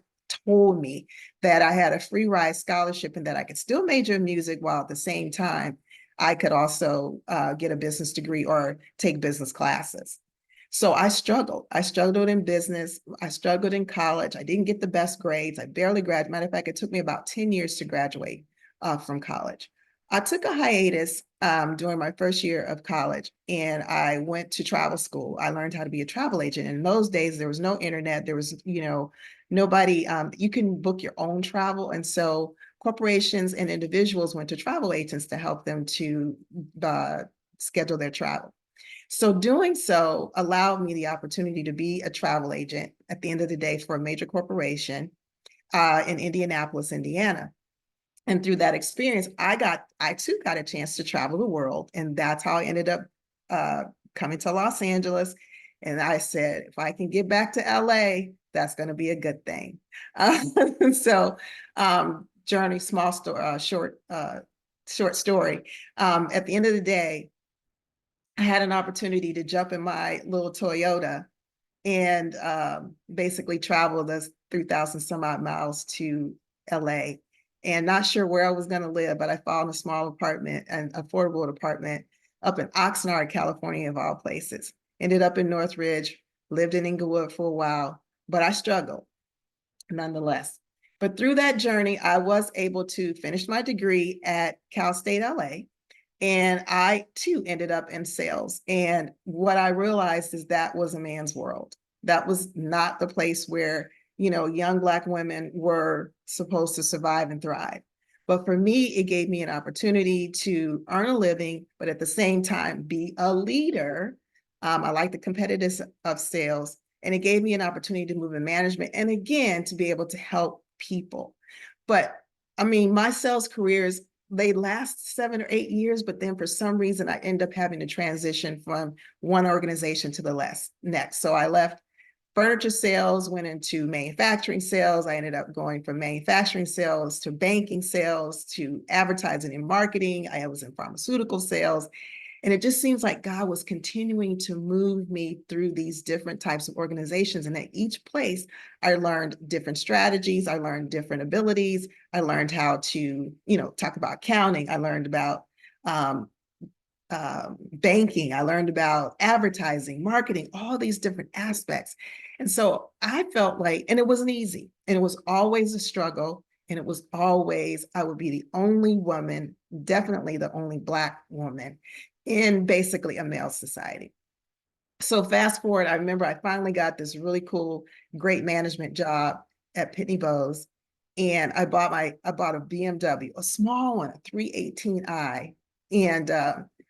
told me that I had a free ride scholarship and that I could still major in music while at the same time I could also get a business degree or take business classes. So I struggled. I struggled in business. I struggled in college. I didn't get the best grades. I barely graduated. Matter of fact, it took me about 10 years to graduate from college. I took a hiatus during my first year of college, and I went to travel school. I learned how to be a travel agent. In those days, there was no internet. There was, nobody, you can book your own travel. And so corporations and individuals went to travel agents to help them to schedule their travel. So doing so allowed me the opportunity to be a travel agent at the end of the day for a major corporation in Indianapolis, Indiana. And through that experience, I too got a chance to travel the world. And that's how I ended up coming to Los Angeles. And I said, if I can get back to LA, that's going to be a good thing. Journey, small story, short story. At the end of the day, I had an opportunity to jump in my little Toyota and basically travel those 3,000 some odd miles to LA. And not sure where I was going to live, but I found a small apartment, an affordable apartment up in Oxnard, California, of all places. Ended up in Northridge, lived in Inglewood for a while, but I struggled nonetheless. But through that journey, I was able to finish my degree at Cal State LA. And I too ended up in sales. And what I realized is that was a man's world. That was not the place where, young Black women were supposed to survive and thrive. But for me, it gave me an opportunity to earn a living, but at the same time, be a leader. I like the competitiveness of sales, and it gave me an opportunity to move in management. And again, to be able to help people. But I mean, my sales careers, they last 7 or 8 years, but then for some reason, I end up having to transition from one organization to the next. So I left furniture sales, went into manufacturing sales. I ended up going from manufacturing sales to banking sales to advertising and marketing. I was in pharmaceutical sales. And it just seems like God was continuing to move me through these different types of organizations. And at each place, I learned different strategies. I learned different abilities. I learned how to, talk about accounting. I learned about banking. I learned about advertising, marketing, all these different aspects. And so I felt like, and it wasn't easy, and it was always a struggle. And it was always, I would be the only woman, definitely the only Black woman in basically a male society. So fast forward, I remember I finally got this really cool, great management job at Pitney Bowes. And I bought a BMW, a small one, a 318i. And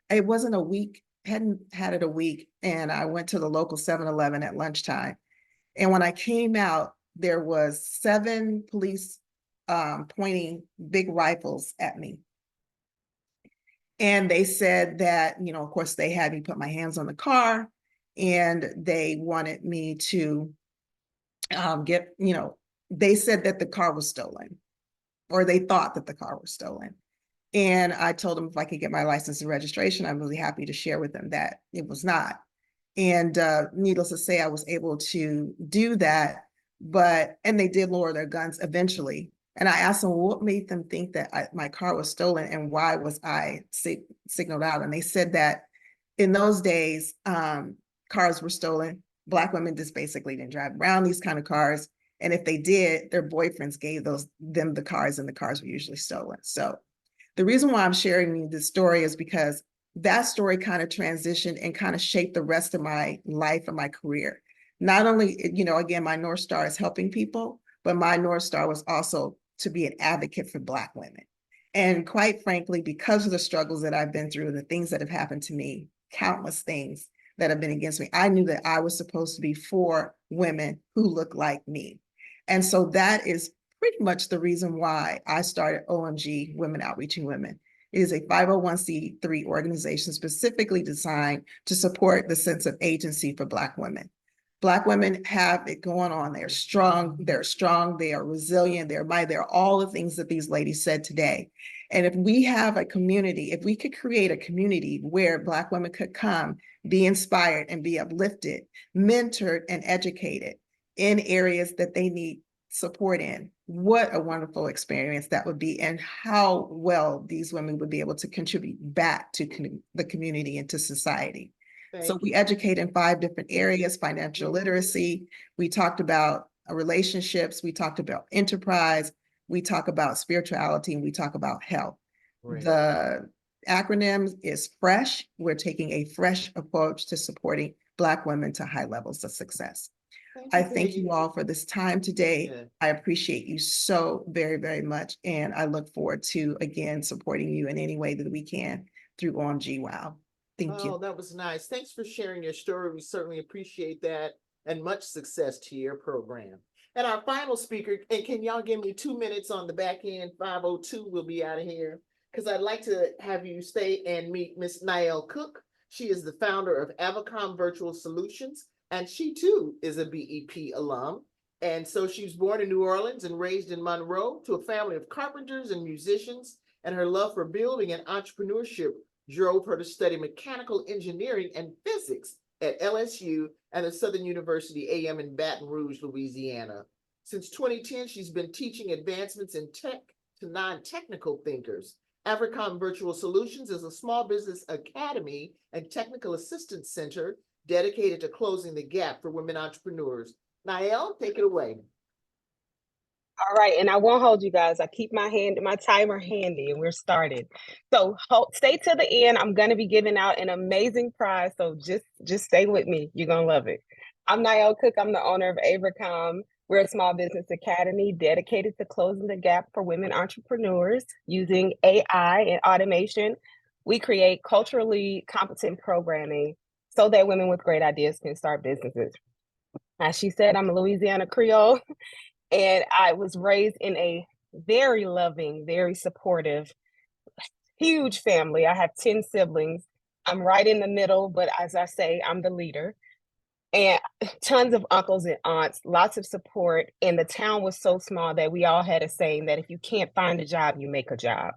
it wasn't a week, hadn't had it a week. And I went to the local 7-Eleven at lunchtime. And when I came out, there was 7 police pointing big rifles at me. And they said that, of course, they had me put my hands on the car, and they wanted me to they said that the car was stolen, or they thought that the car was stolen. And I told them if I could get my license and registration, I'm really happy to share with them that it was not. And needless to say, I was able to do that, and they did lower their guns eventually. And I asked them what made them think that my car was stolen, and why was I signaled out? And they said that in those days, cars were stolen. Black women just basically didn't drive around these kind of cars. And if they did, their boyfriends gave them the cars, and the cars were usually stolen. So the reason why I'm sharing this story is because that story kind of transitioned and kind of shaped the rest of my life and my career. Not only, again, my North Star is helping people, but my North Star was also to be an advocate for Black women. And quite frankly, because of the struggles that I've been through, the things that have happened to me, countless things that have been against me, I knew that I was supposed to be for women who look like me. And so that is pretty much the reason why I started OMG, Women Outreaching Women. It is a 501c3 organization specifically designed to support the sense of agency for Black women. Black women have it going on. They're strong, they are resilient, they're all the things that these ladies said today. And if we have a community, if we could create a community where Black women could come, be inspired and be uplifted, mentored and educated in areas that they need support in, what a wonderful experience that would be, and how well these women would be able to contribute back to the community and to society. So we educate in 5 different areas: financial literacy. We talked about relationships. We talked about enterprise. We talk about spirituality, and we talk about health. Right. The acronym is FRESH. We're taking a fresh approach to supporting Black women to high levels of success. I thank you all for this time today. Yeah. I appreciate you so very, very much. And I look forward to, again, supporting you in any way that we can through OMG Wow. Thank you. Oh, that was nice. Thanks for sharing your story. We certainly appreciate that, and much success to your program. And our final speaker, and can y'all give me 2 minutes on the back end? 5:02, we'll be out of here, because I'd like to have you stay and meet Miss Niall Cook. She is the founder of Avacom Virtual Solutions, and she too is a BEP alum. And so she was born in New Orleans and raised in Monroe to a family of carpenters and musicians, and her love for building and entrepreneurship drove her to study mechanical engineering and physics at LSU and the Southern University AM in Baton Rouge, Louisiana. Since 2010, she's been teaching advancements in tech to non-technical thinkers. Avacom Virtual Solutions is a small business academy and technical assistance center dedicated to closing the gap for women entrepreneurs. Niall, take it away. All right, and I won't hold you guys. I keep my timer handy, and we're started. So stay to the end. I'm going to be giving out an amazing prize, so just stay with me. You're going to love it. I'm Niall Cook. I'm the owner of Avacom. We're a small business academy dedicated to closing the gap for women entrepreneurs using AI and automation. We create culturally competent programming so that women with great ideas can start businesses. As she said, I'm a Louisiana Creole. And I was raised in a very loving, very supportive, huge family. I have 10 siblings. I'm right in the middle, but as I say, I'm the leader. and tons of uncles and aunts, lots of support. And the town was so small that we all had a saying that if you can't find a job, you make a job.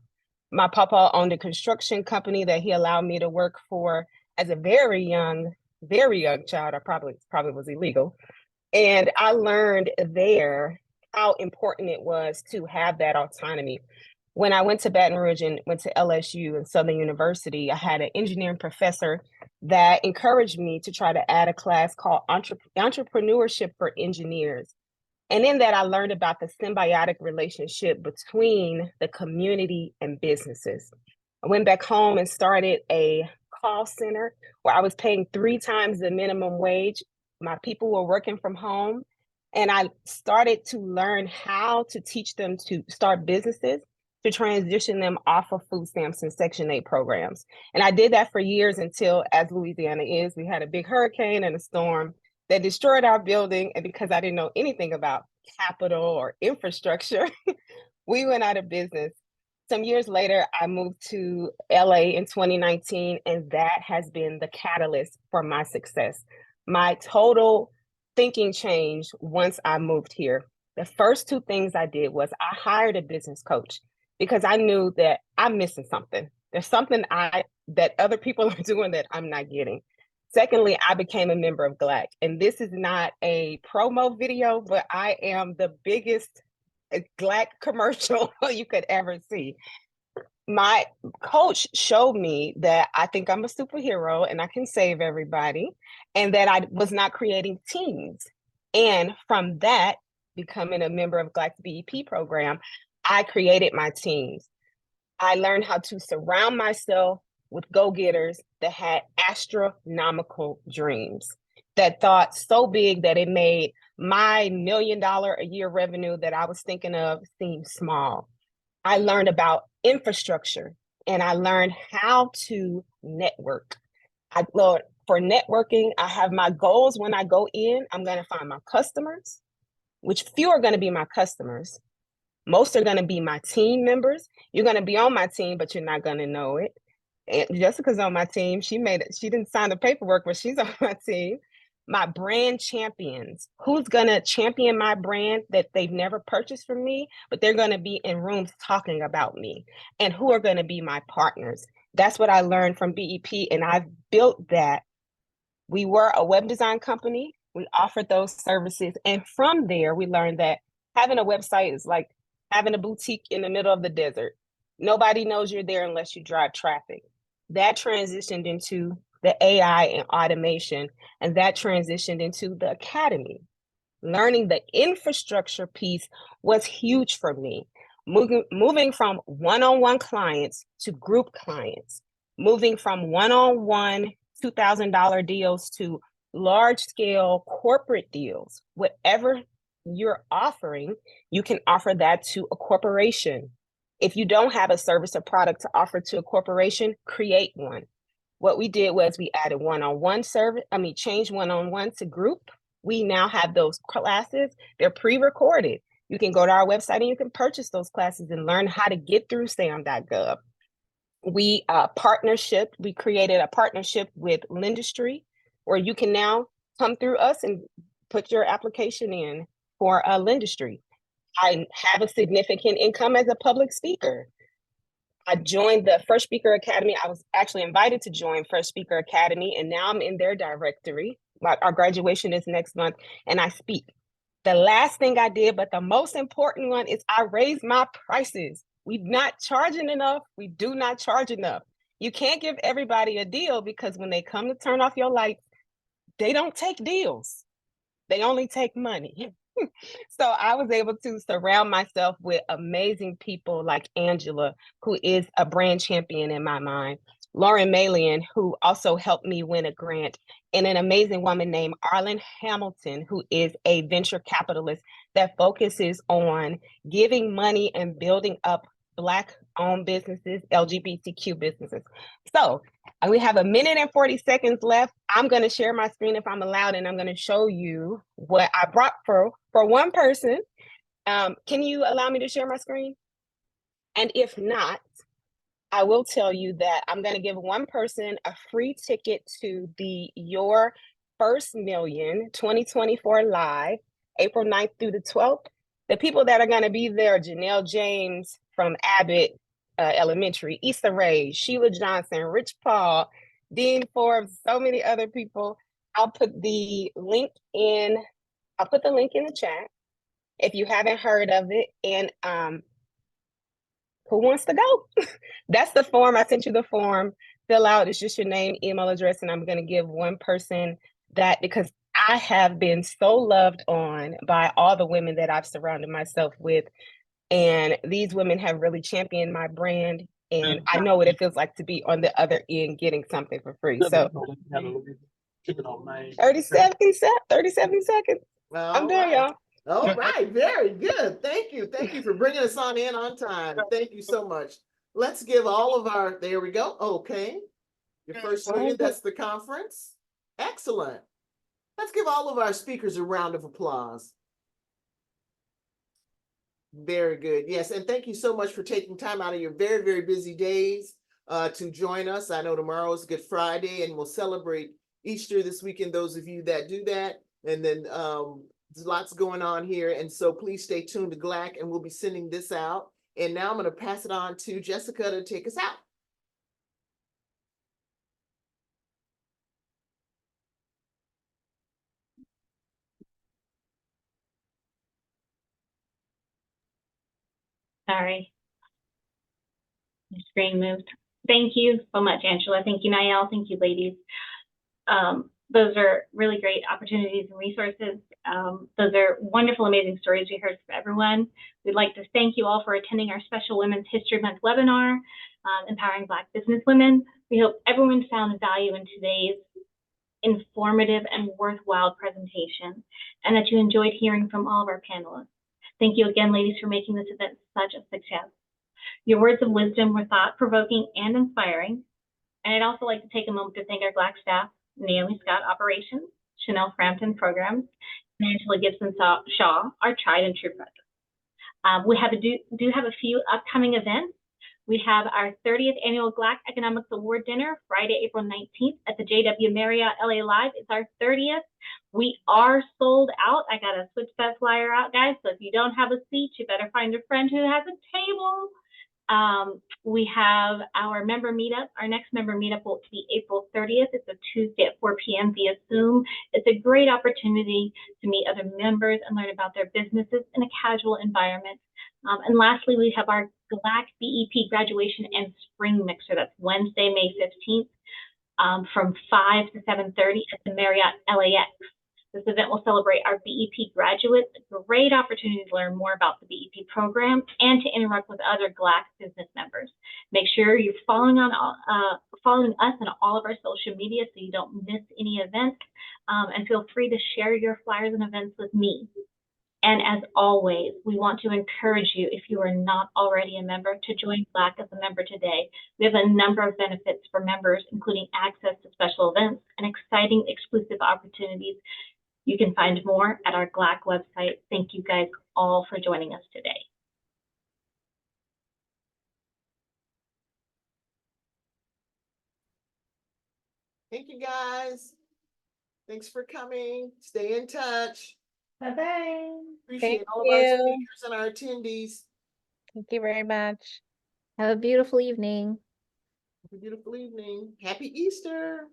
My papa owned a construction company that he allowed me to work for as a very young child. I probably was illegal. And I learned there how important it was to have that autonomy. When I went to Baton Rouge and went to LSU and Southern University, I had an engineering professor that encouraged me to try to add a class called Entrepreneurship for Engineers. And in that, I learned about the symbiotic relationship between the community and businesses. I went back home and started a call center where I was paying 3 times the minimum wage. My people were working from home. And I started to learn how to teach them to start businesses, to transition them off of food stamps and Section 8 programs. And I did that for years until, as Louisiana is, we had a big hurricane and a storm that destroyed our building. And because I didn't know anything about capital or infrastructure, we went out of business. Some years later, I moved to LA in 2019, and that has been the catalyst for my success. My total thinking changed once I moved here. The first 2 things I did was I hired a business coach because I knew that I'm missing something. There's something that other people are doing that I'm not getting. Secondly, I became a member of GLAAACC, and this is not a promo video, but I am the biggest GLAAACC commercial you could ever see. My coach showed me that I think I'm a superhero and I can save everybody, and that I was not creating teams. And from that, becoming a member of GLAAACC's BEP program, I created my teams. I learned how to surround myself with go-getters that had astronomical dreams, that thought so big that it made my $1 million a year revenue that I was thinking of seem small. I learned about infrastructure, and I learned how to network. For networking, I have my goals. When I go in, I'm going to find my customers, which few are going to be my customers. Most are going to be my team members. You're going to be on my team, but you're not going to know it. And Jessica's on my team. She didn't sign the paperwork, but she's on my team. My brand champions. Who's going to champion my brand that they've never purchased from me, but they're going to be in rooms talking about me? And who are going to be my partners? That's what I learned from BEP, and I've built that. We were a web design company. We offered those services. And from there, we learned that having a website is like having a boutique in the middle of the desert. Nobody knows you're there unless you drive traffic. That transitioned into the AI and automation, and that transitioned into the academy. Learning the infrastructure piece was huge for me. Moving from one-on-one clients to group clients, moving from one-on-one $2,000 deals to large-scale corporate deals. Whatever you're offering, you can offer that to a corporation. If you don't have a service or product to offer to a corporation, create one. What we did was we added one-on-one service, changed one-on-one to group. We now have those classes. They're pre-recorded. You can go to our website and you can purchase those classes and learn how to get through SAM.gov. We created a partnership with Lendistry, where you can now come through us and put your application in for Lendistry. I have a significant income as a public speaker. I joined the First Speaker Academy. I was actually invited to join First Speaker Academy, and now I'm in their directory. Our graduation is next month, and I speak. The last thing I did, but the most important one, is I raised my prices. We're not charging enough. We do not charge enough. You can't give everybody a deal, because when they come to turn off your lights, they don't take deals. They only take money. So I was able to surround myself with amazing people like Angela, who is a brand champion in my mind, Lauren Malian, who also helped me win a grant, and an amazing woman named Arlen Hamilton, who is a venture capitalist that focuses on giving money and building up Black-owned businesses, LGBTQ businesses. So we have 1 minute and 40 seconds left. I'm going to share my screen if I'm allowed, and I'm going to show you what I brought for one person. Can you allow me to share my screen? And if not, I will tell you that I'm going to give one person a free ticket to the Your first million 2024 live, April 9th through the 12th. The people that are going to be there are Janelle James from Abbott Elementary, Issa Rae, Sheila Johnson, Rich Paul, Dean Forbes, so many other people. I'll put the link in the chat if you haven't heard of it. And who wants to go? That's the form. I sent you the form. Fill out. It's just your name, email address, and I'm going to give one person that, because I have been so loved on by all the women that I've surrounded myself with. And these women have really championed my brand. And I know what it feels like to be on the other end getting something for free. So 37 seconds. I'm done, y'all. All right, very good. Thank you. Thank you for bringing us on in on time. Thank you so much. Let's give all of our, there we go. Okay. Your first meeting, that's the conference. Excellent. Let's give all of our speakers a round of applause. Very good. Yes, and thank you so much for taking time out of your very, very busy days to join us. I know tomorrow is Good Friday and we'll celebrate Easter this weekend, those of you that do that. And then there's lots going on here. And so please stay tuned to GLAAACC and we'll be sending this out. And now I'm going to pass it on to Jessica to take us out. Sorry. My screen moved. Thank you so much, Angela. Thank you, Niall. Thank you, ladies. Those are really great opportunities and resources. Those are wonderful, amazing stories we heard from everyone. We'd like to thank you all for attending our special Women's History Month webinar, Empowering Black Business Women. We hope everyone found value in today's informative and worthwhile presentation, and that you enjoyed hearing from all of our panelists. Thank you again, ladies, for making this event such a success. Your words of wisdom were thought-provoking and inspiring. And I'd also like to take a moment to thank our GLAAACC staff, Naomi Scott, Operations, Chanel Frampton, Programs, and Angela Gibson Shaw, our tried and true presence. We do have a few upcoming events. We have our 30th annual GLAAACC Economics Award Dinner, Friday, April 19th at the JW Marriott LA Live. It's our 30th. We are sold out. I got to switch that flyer out, guys. So if you don't have a seat, you better find a friend who has a table. We have our member meetup. Our next member meetup will be April 30th. It's a Tuesday at 4 p.m. via Zoom. It's a great opportunity to meet other members and learn about their businesses in a casual environment. And lastly, we have our GLAAACC BEP graduation and spring mixer. That's Wednesday, May 15th from 5 to 7:30 at the Marriott LAX. This event will celebrate our BEP graduates, a great opportunity to learn more about the BEP program and to interact with other GLAAACC business members. Make sure you're following us on all of our social media so you don't miss any events, and feel free to share your flyers and events with me. And as always, we want to encourage you, if you are not already a member, to join GLAACC as a member today. We have a number of benefits for members, including access to special events and exciting exclusive opportunities. You can find more at our GLAAACC website. Thank you guys all for joining us today. Thank you, guys. Thanks for coming. Stay in touch. Bye-bye. Appreciate Thank all of our you. speakers and our attendees. Thank you very much. Have a beautiful evening. Have a beautiful evening. Happy Easter.